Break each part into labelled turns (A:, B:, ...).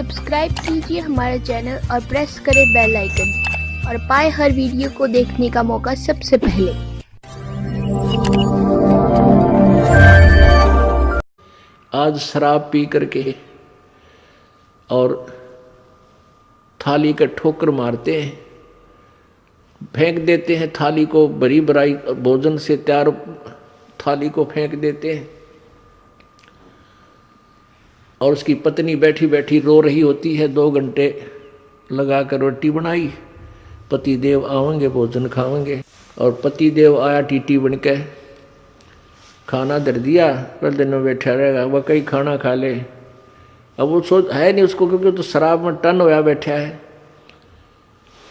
A: Subscribe कीजिए हमारे channel और प्रेस करें बेल आइकन और पाए हर वीडियो को देखने का मौका सबसे पहले।
B: आज शराब पी करके और थाली का ठोकर मारते हैं, फेंक देते हैं थाली को, बड़ी बड़ाई भोजन से तैयार थाली को फेंक देते हैं और उसकी पत्नी बैठी बैठी रो रही होती है। 2 घंटे लगाकर रोटी बनाई, पति देव आवेंगे भोजन खावेंगे, और पति देव आया टीटी बन के, खाना धर दिया, पर दिन में बैठा रहेगा, वह कई खाना खा ले। अब वो सोच है नहीं उसको, क्योंकि तो शराब में टन होया बैठा है।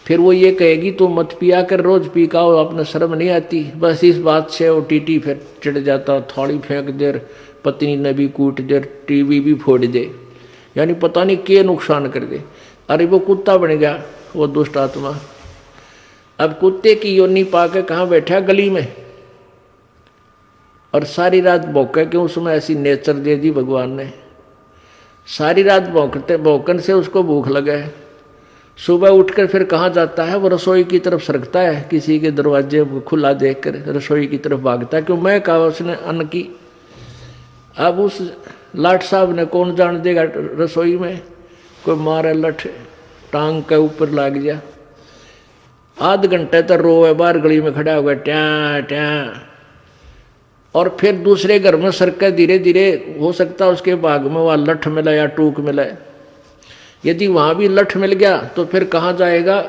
B: फिर वो ये कहेगी तो मत पिया कर, रोज पी का हो, अपने शर्म नहीं आती। बस इस बात से वो टीटी फिर चिढ़ जाता, थोड़ी फेंक दे, पत्नी ने भी कूट दे, टीवी भी फोड़ दे, यानी पता नहीं क्या नुकसान कर दे। अरे वो कुत्ता बन गया वो दुष्ट आत्मा। अब कुत्ते की योनी पाके कहाँ बैठा, गली में, और सारी रात भौंके, क्यों उसमें ऐसी नेचर दे दी भगवान ने। सारी रात भौंकते भौंकन से उसको भूख लगा है। सुबह उठकर फिर कहाँ जाता है, वो रसोई की तरफ सरकता है, किसी के दरवाजे खुला देखकर रसोई की तरफ भागता है, क्यों मैं कहा उसने अन्न की। अब उस लाट साहब ने कौन जान देगा, रसोई में कोई मारे लठ टांग के ऊपर लाग गया। आध घंटे तक रोए, बाहर गली में खड़ा हुआ ट्या ट्या, और फिर दूसरे घर में सरका, धीरे धीरे हो सकता है उसके भाग में वह लठ मिला या टूक मिला। यदि वहाँ भी लठ मिल गया तो फिर कहाँ जाएगा,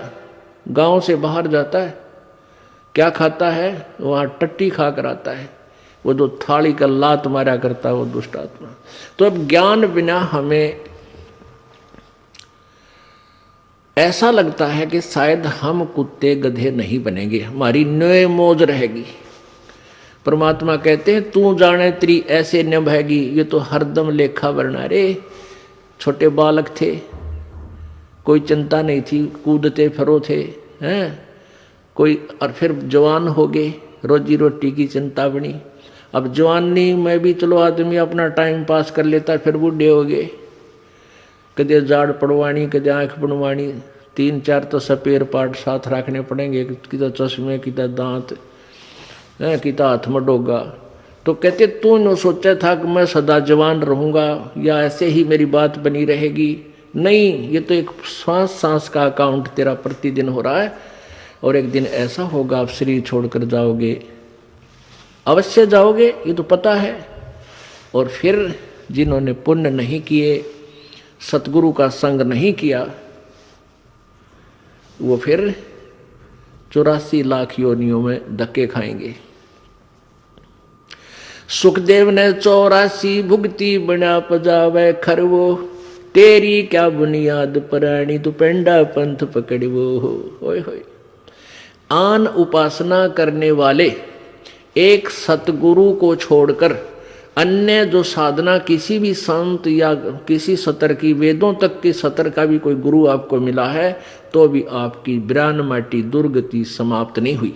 B: गांव से बाहर जाता है। क्या खाता है, वहाँ टट्टी खा कर आता है, वो जो थाली का लात मारा करता है वो दुष्ट आत्मा। तो अब ज्ञान बिना हमें ऐसा लगता है कि शायद हम कुत्ते गधे नहीं बनेंगे, हमारी न्योय मौज रहेगी। परमात्मा कहते हैं तू जाने तेरी ऐसे निभाएगी। ये तो हरदम लेखा वरना रे। छोटे बालक थे, कोई चिंता नहीं थी, कूदते फिरो थे, हैं कोई, और फिर जवान हो गए, रोजी रोटी की चिंता बनी। अब जवानी में भी चलो आदमी अपना टाइम पास कर लेता, फिर बूढ़े हो गए, कदे जाड़ पड़वानी, कदे आँख बनवानी, 3-4 तो सपेर पार्ट साथ रखने पड़ेंगे, किता चश्मे, किता दांत, किता हाथ में डोगा। तो कहते तू न सोचा था कि मैं सदा जवान रहूँगा या ऐसे ही मेरी बात बनी रहेगी। नहीं, ये तो एक सांस सांस का अकाउंट तेरा प्रतिदिन हो रहा है, और एक दिन ऐसा होगा आप शरीर छोड़कर जाओगे, अवश्य जाओगे, ये तो पता है। और फिर जिन्होंने पुण्य नहीं किए, सतगुरु का संग नहीं किया, वो फिर 84 लाख योनियों में धक्के खाएंगे। सुखदेव ने 84 भुगती बना पजावे खरवो, तेरी क्या बुनियाद पराणी तू पेंडा पंथ पकड़वो। होय होय। आन उपासना करने वाले एक सतगुरु को छोड़कर अन्य जो साधना किसी भी संत या किसी सतर की, वेदों तक के सतर का भी कोई गुरु आपको मिला है, तो भी आपकी ब्राह्मटी दुर्गति समाप्त नहीं हुई।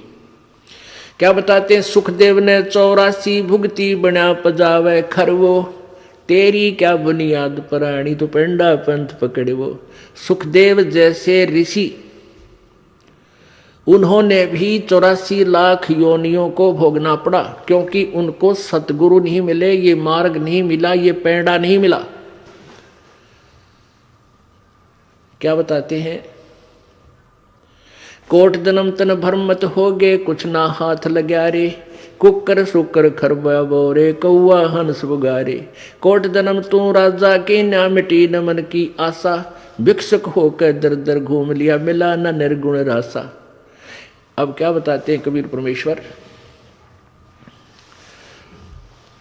B: क्या बताते हैं, सुखदेव ने 84 भुगती बना पजावे खरवो, तेरी क्या बुनियाद पराणी तो पेंडा पंथ पकड़वो। सुखदेव जैसे ऋषि, उन्होंने भी 84 लाख योनियों को भोगना पड़ा, क्योंकि उनको सतगुरु नहीं मिले, ये मार्ग नहीं मिला, ये पेंडा नहीं मिला। क्या बताते हैं, कोट जन्म तन भरमत हो गए, कुछ ना हाथ लग्या रे, कुकर सुकर खरबा बोरे, कौआ हंस बुगारे। कोट जन्म तू राजा की, ना मिटी न मन की आशा, भिक्षुक होकर दर दर घूम लिया, मिला न निर्गुण रासा। अब क्या बताते हैं कबीर परमेश्वर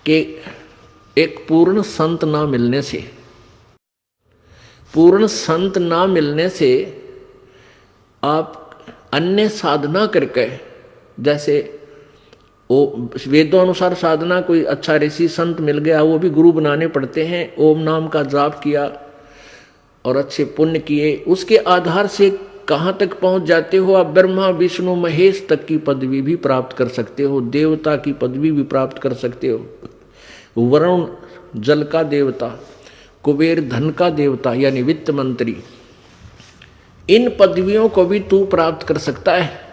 B: कि एक पूर्ण संत ना मिलने से, पूर्ण संत ना मिलने से आप अन्य साधना करके, जैसे वो वेदों अनुसार साधना, कोई अच्छा ऋषि संत मिल गया, वो भी गुरु बनाने पड़ते हैं, ओम नाम का जाप किया और अच्छे पुण्य किए, उसके आधार से कहाँ तक पहुँच जाते हो आप, ब्रह्मा विष्णु महेश तक की पदवी भी प्राप्त कर सकते हो, देवता की पदवी भी प्राप्त कर सकते हो। वरुण जल का देवता, कुबेर धन का देवता यानी वित्त मंत्री, इन पदवियों को भी तू प्राप्त कर सकता है,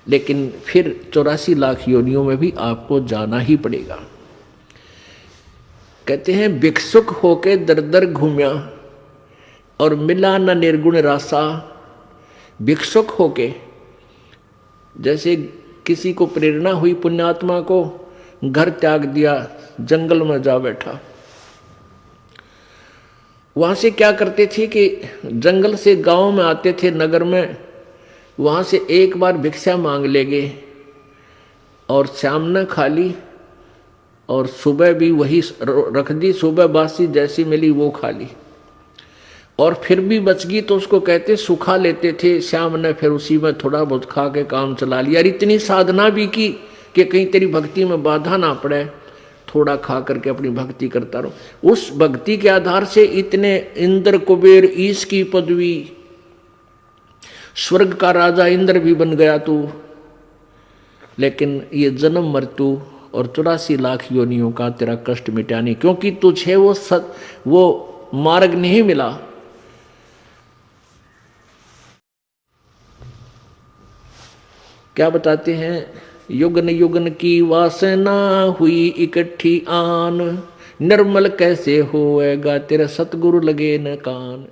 B: लेकिन फिर 84 लाख योनियों में भी आपको जाना ही पड़ेगा। कहते हैं भिक्षुक होके दर दर घूमिया और मिला न निर्गुण रासा। भिक्षुक होके, जैसे किसी को प्रेरणा हुई पुण्यात्मा को, घर त्याग दिया, जंगल में जा बैठा। वहां से क्या करते थे कि जंगल से गांव में आते थे, नगर में, वहां से एक बार भिक्षा मांग लेंगे और शाम न खा ली और सुबह भी वही रख दी, सुबह बासी जैसी मिली वो खा ली, और फिर भी बच गई तो उसको कहते सुखा लेते थे। शाम ने फिर उसी में थोड़ा बहुत खा के काम चला लिया। और इतनी साधना भी की कि कहीं तेरी भक्ति में बाधा ना पड़े, थोड़ा खा करके अपनी भक्ति करता रहो। उस भक्ति के आधार से इतने इंद्र कुबेर ईश की पदवी, स्वर्ग का राजा इंद्र भी बन गया तू। लेकिन ये जन्म मृत्यु और 84 लाख योनियों का तेरा कष्ट मिटा नहीं, क्योंकि तुझे वो मार्ग नहीं मिला। क्या बताते हैं, युगन युगन की वासना हुई इकट्ठी आन, निर्मल कैसे होएगा तेरा सतगुरु लगे न कान।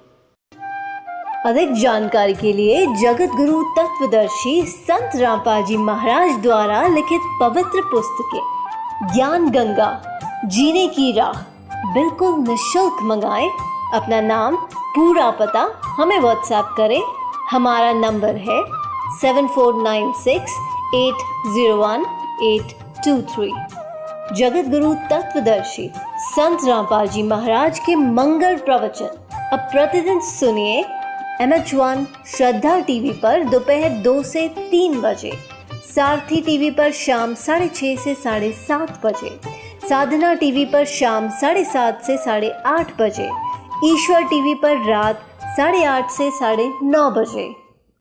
C: अधिक जानकारी के लिए जगत गुरु तत्वदर्शी संत रामपाल जी महाराज द्वारा लिखित पवित्र पुस्तकें ज्ञान गंगा, जीने की राह बिल्कुल निःशुल्क मंगाएं। अपना नाम, पूरा पता हमें व्हाट्सएप करें। हमारा नंबर है 7496801823। जगत गुरु तत्वदर्शी संत रामपाल जी महाराज के मंगल प्रवचन अब प्रतिदिन सुनिए MH1 श्रद्धा टीवी पर दोपहर 2 से 3 बजे, सारथी टीवी पर शाम 6:30 से 7:30 बजे, साधना टीवी पर शाम 7:30 से 8:30 बजे, ईश्वर टीवी पर रात 8:30 से 9:30 बजे।